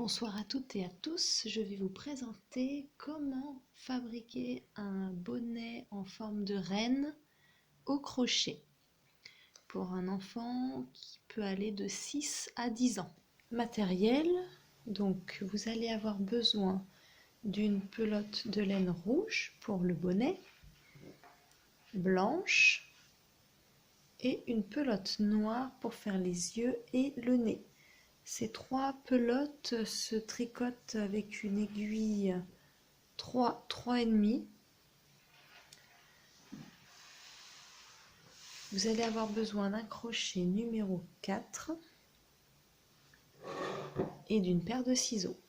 Bonsoir à toutes et à tous, je vais vous présenter comment fabriquer un bonnet en forme de reine au crochet pour un enfant qui peut aller de 6 à 10 ans. Matériel, donc vous allez avoir besoin d'une pelote de laine rouge pour le bonnet, blanche et une pelote noire pour faire les yeux et le nez. Ces trois pelotes se tricotent avec une aiguille 3,5. Vous allez avoir besoin d'un crochet numéro 4 et d'une paire de ciseaux.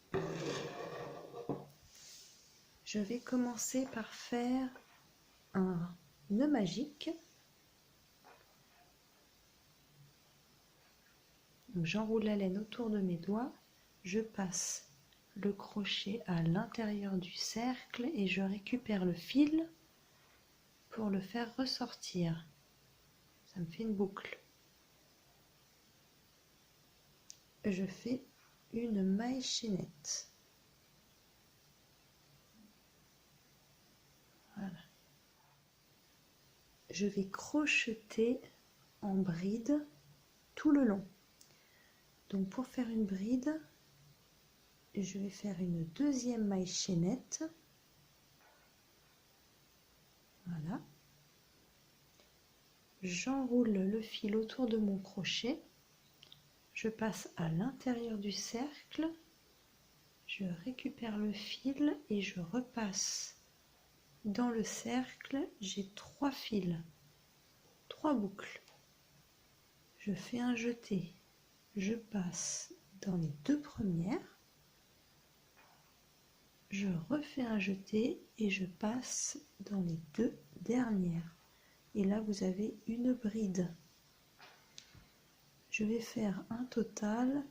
Je vais commencer par faire un nœud magique. J'enroule la laine autour de mes doigts, je passe le crochet à l'intérieur du cercle et je récupère le fil pour le faire ressortir. Ça me fait une boucle. Je fais une maille chaînette. Voilà. Je vais crocheter en bride tout le long. Donc pour faire une bride, je vais faire une deuxième maille chaînette. Voilà. J'enroule le fil autour de mon crochet. Je passe à l'intérieur du cercle. Je récupère le fil et je repasse dans le cercle. J'ai 3 fils, 3 boucles. Je fais un jeté. Je passe dans les 2 premières. Je refais un jeté et je passe dans les 2 dernières. Et là, vous avez une bride. Je vais faire un total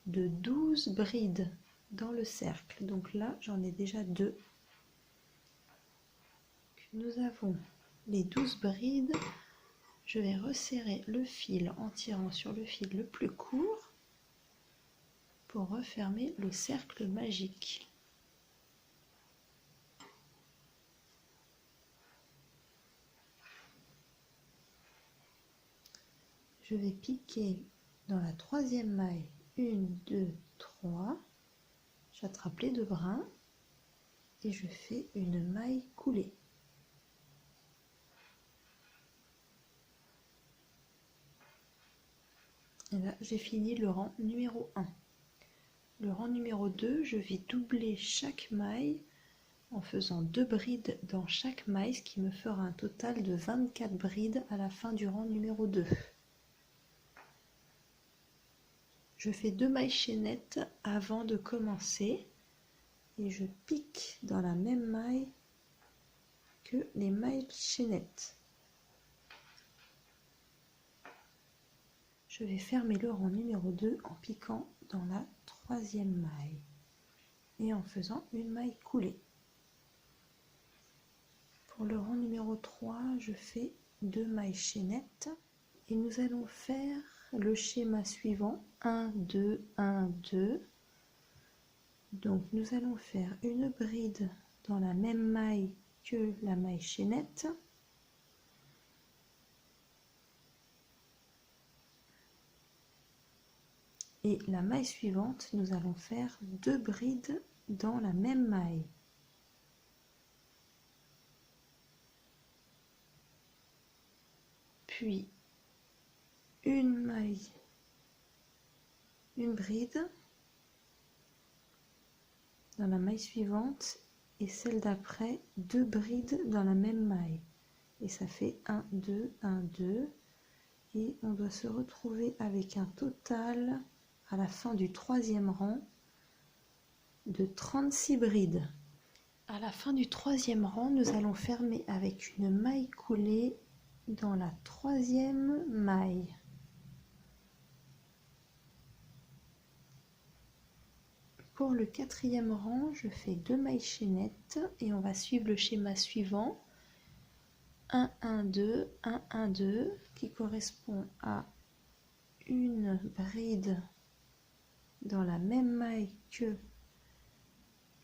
de 12 brides dans le cercle. Donc là, j'en ai déjà 2. Nous avons les 12 brides. Je vais resserrer le fil en tirant sur le fil le plus court pour refermer le cercle magique. Je vais piquer dans la 3e maille 1, 2, 3. J'attrape les 2 brins et je fais une maille coulée. Et là, j'ai fini le rang numéro 1. Le rang numéro 2, je vais doubler chaque maille en faisant 2 brides dans chaque maille, ce qui me fera un total de 24 brides à la fin du rang numéro 2. Je fais 2 mailles chaînettes avant de commencer et je pique dans la même maille que les mailles chaînettes. Je vais fermer le rang numéro 2 en piquant dans la 3e maille et en faisant une maille coulée. Pour le rang numéro 3, je fais 2 mailles chaînettes et nous allons faire le schéma suivant 1, 2, 1, 2. Donc nous allons faire une bride dans la même maille que la maille chaînette. Et la maille suivante, nous allons faire 2 brides dans la même maille. Puis une maille, une bride dans la maille suivante et celle d'après 2 brides dans la même maille. Et ça fait 1, 2, 1, 2. Et on doit se retrouver avec un total à la fin du 3e rang de 36 brides. À la fin du 3e rang, nous allons fermer avec une maille coulée dans la 3e maille. Pour le 4e rang, je fais 2 mailles chaînettes et on va suivre le schéma suivant. 1, 1, 2, 1, 1, 2, qui correspond à une bride dans la même maille que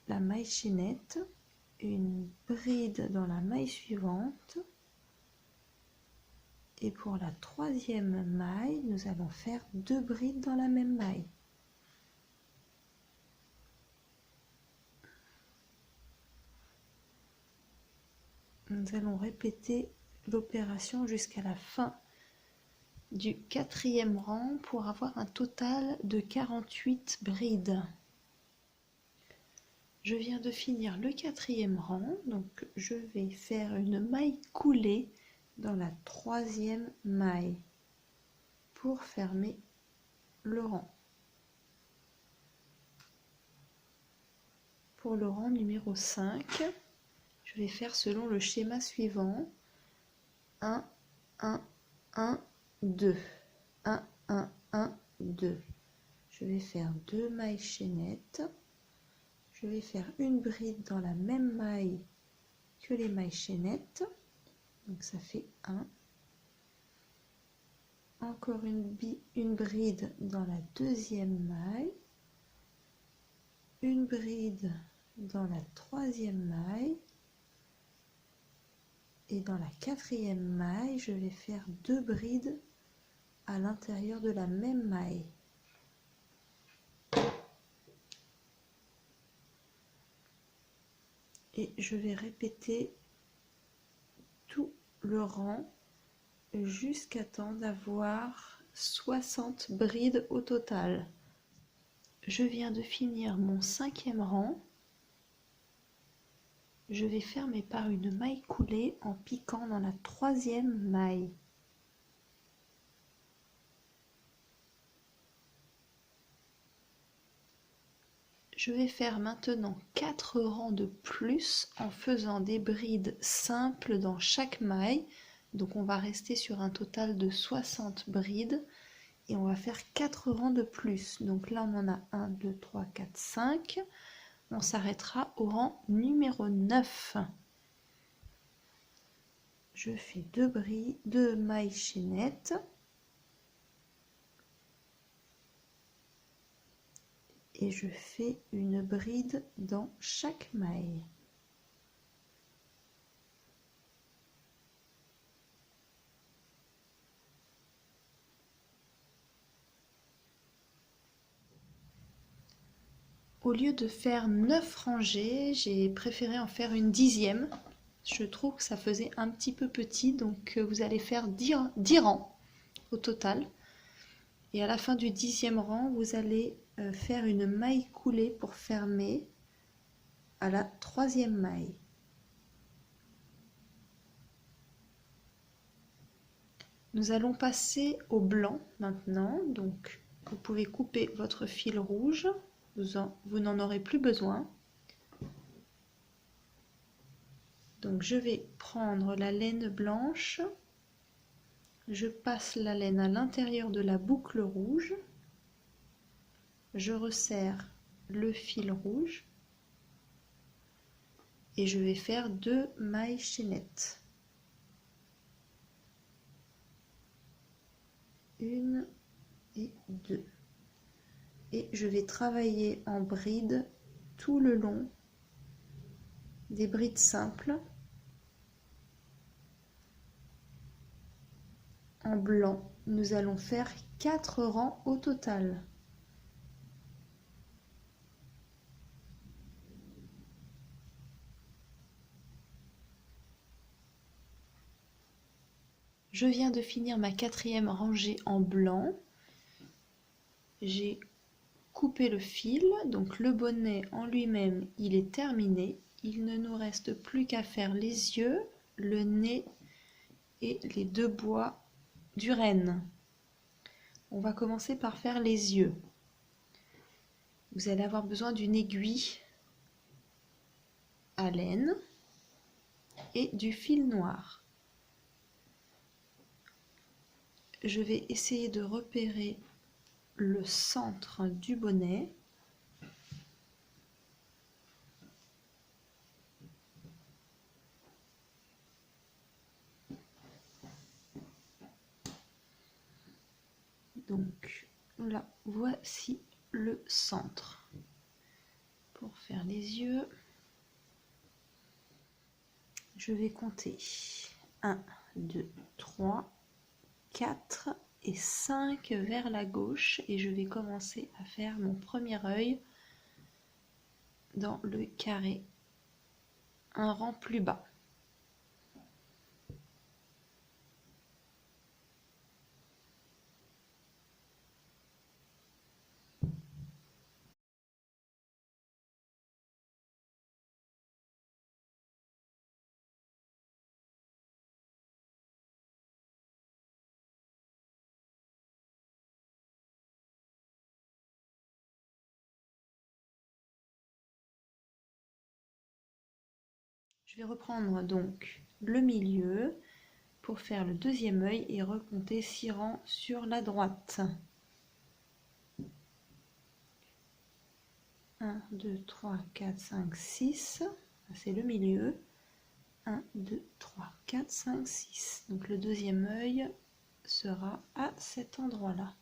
la maille chaînette, une bride dans la maille suivante, et pour la troisième maille, nous allons faire 2 brides dans la même maille. Nous allons répéter l'opération jusqu'à la fin du 4e rang pour avoir un total de 48 brides. Je viens de finir le 4e rang, donc je vais faire une maille coulée dans la 3e maille pour fermer le rang. Pour le rang numéro 5, je vais faire selon le schéma suivant: 1, 1, 1, 2, 1, 1, 1, 2. Je vais faire 2 mailles chaînettes. Je vais faire une bride dans la même maille que les mailles chaînettes. Donc ça fait 1. Encore une bride dans la 2e maille. Une bride dans la 3e maille. Et dans la 4e maille, je vais faire 2 brides à l'intérieur de la même maille. Et je vais répéter tout le rang jusqu'à temps d'avoir 60 brides au total. Je viens de finir mon 5e rang. Je vais fermer par une maille coulée en piquant dans la 3e maille. Je vais faire maintenant 4 rangs de plus en faisant des brides simples dans chaque maille. Donc on va rester sur un total de 60 brides et on va faire 4 rangs de plus. Donc là on en a 1, 2, 3, 4, 5. On s'arrêtera au rang numéro 9. Je fais 2 mailles chaînettes. Et je fais une bride dans chaque maille. Au lieu de faire 9 rangées, j'ai préféré en faire une 10e. Je trouve que ça faisait un petit peu petit, donc vous allez faire 10 rangs au total. Et à la fin du 10e rang, vous allez faire une maille coulée pour fermer à la 3e maille. Nous allons passer au blanc maintenant, donc vous pouvez couper votre fil rouge, vous n'en aurez plus besoin. Donc je vais prendre la laine blanche, je passe la laine à l'intérieur de la boucle rouge, je resserre le fil rouge et je vais faire 2 mailles chaînettes. Une et 2. Et je vais travailler en bride tout le long, des brides simples. En blanc, nous allons faire 4 rangs au total. Je viens de finir ma 4e rangée en blanc. J'ai coupé le fil, donc le bonnet en lui-même, il est terminé. Il ne nous reste plus qu'à faire les yeux, le nez et les 2 bois du renne. On va commencer par faire les yeux. Vous allez avoir besoin d'une aiguille à laine et du fil noir. Je vais essayer de repérer le centre du bonnet. Donc là, voici le centre. Pour faire les yeux, je vais compter 1, 2, 3, 4 et 5 vers la gauche et je vais commencer à faire mon premier œil dans le carré, un rang plus bas. Je vais reprendre donc le milieu pour faire le deuxième œil et recompter 6 rangs sur la droite. 1, 2, 3, 4, 5, 6, c'est le milieu. 1, 2, 3, 4, 5, 6. Donc le deuxième œil sera à cet endroit-là.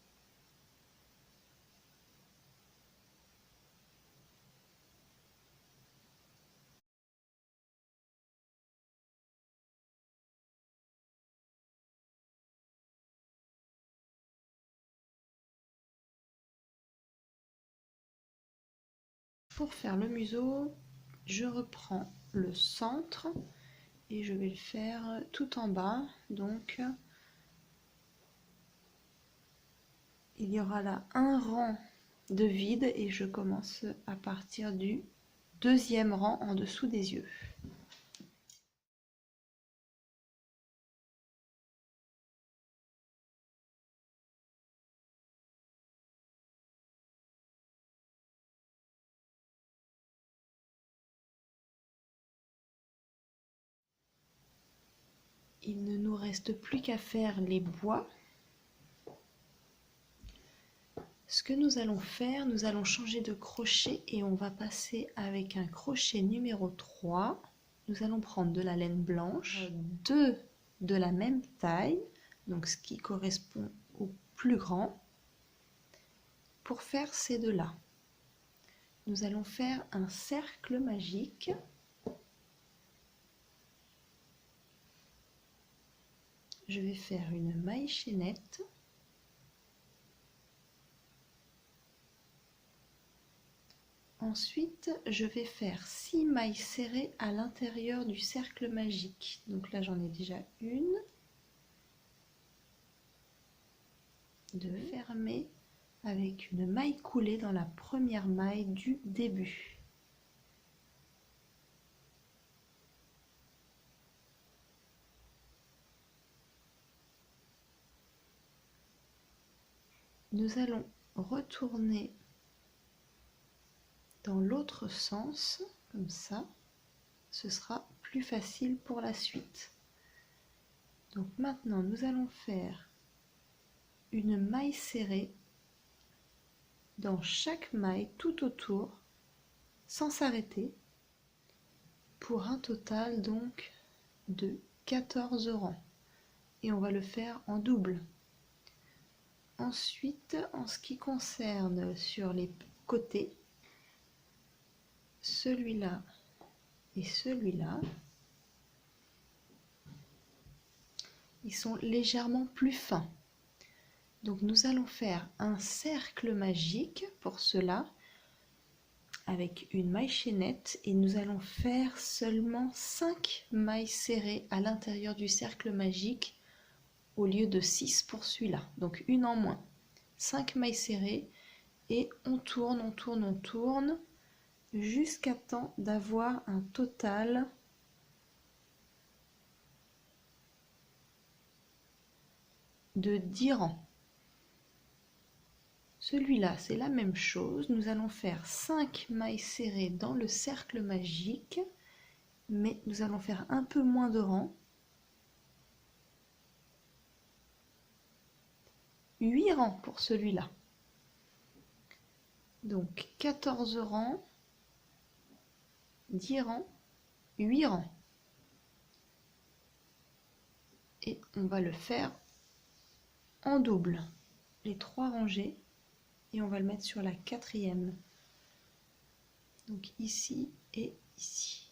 Pour faire le museau, je reprends le centre et je vais le faire tout en bas. Donc il y aura là un rang de vide et je commence à partir du deuxième rang en dessous des yeux. Il ne nous reste plus qu'à faire les bois. Ce que nous allons faire, nous allons changer de crochet et on va passer avec un crochet numéro 3. Nous allons prendre de la laine blanche, 2 de la même taille, donc ce qui correspond au plus grand, pour faire ces deux-là. Nous allons faire un cercle magique. Je vais faire une maille chaînette. Ensuite, je vais faire 6 mailles serrées à l'intérieur du cercle magique. Donc là, j'en ai déjà une, 2, fermées avec une maille coulée dans la première maille du début. Nous allons retourner dans l'autre sens, comme ça, ce sera plus facile pour la suite. Donc maintenant, nous allons faire une maille serrée dans chaque maille tout autour, sans s'arrêter, pour un total donc de 14 rangs. Et on va le faire en double. Ensuite, en ce qui concerne sur les côtés, celui-là et celui-là, ils sont légèrement plus fins. Donc nous allons faire un cercle magique pour cela avec une maille chaînette et nous allons faire seulement 5 mailles serrées à l'intérieur du cercle magique au lieu de 6 pour celui-là, donc une en moins. 5 mailles serrées et on tourne, on tourne, on tourne jusqu'à temps d'avoir un total de 10 rangs. Celui-là, c'est la même chose. Nous allons faire 5 mailles serrées dans le cercle magique, mais nous allons faire un peu moins de rangs. 8 rangs pour celui-là. Donc 14 rangs, 10 rangs, 8 rangs. Et on va le faire en double. Les 3 rangées. et on va le mettre sur la 4e. Donc ici et ici.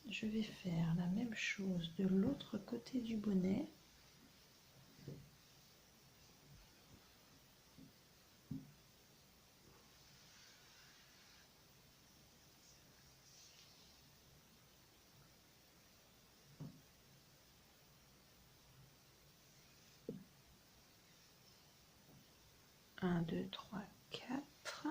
Je vais faire la même chose de l'autre côté du bonnet. Un, deux, trois, quatre.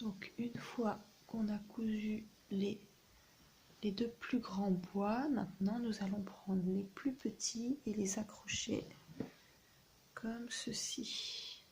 Donc une fois qu'on a cousu les deux plus grands bois, maintenant nous allons prendre les plus petits et les accrocher comme ceci.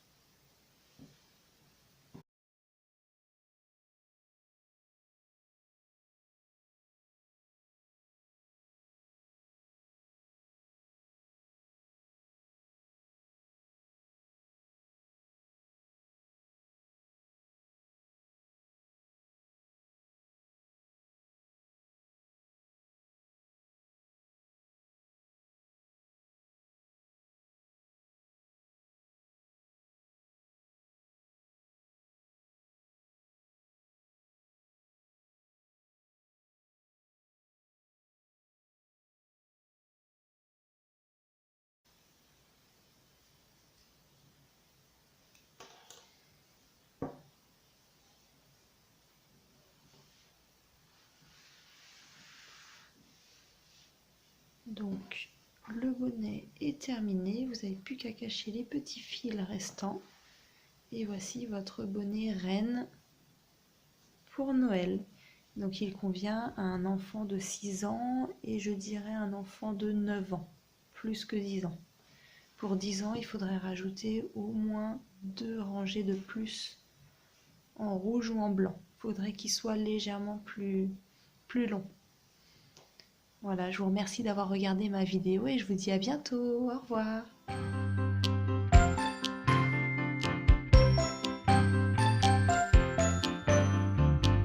Donc le bonnet est terminé, vous n'avez plus qu'à cacher les petits fils restants. Et voici votre bonnet reine pour Noël. Donc il convient à un enfant de 6 ans et je dirais un enfant de 9 ans, plus que 10 ans. Pour 10 ans, il faudrait rajouter au moins 2 rangées de plus en rouge ou en blanc. Il faudrait qu'il soit légèrement plus long. Voilà, je vous remercie d'avoir regardé ma vidéo et je vous dis à bientôt. Au revoir.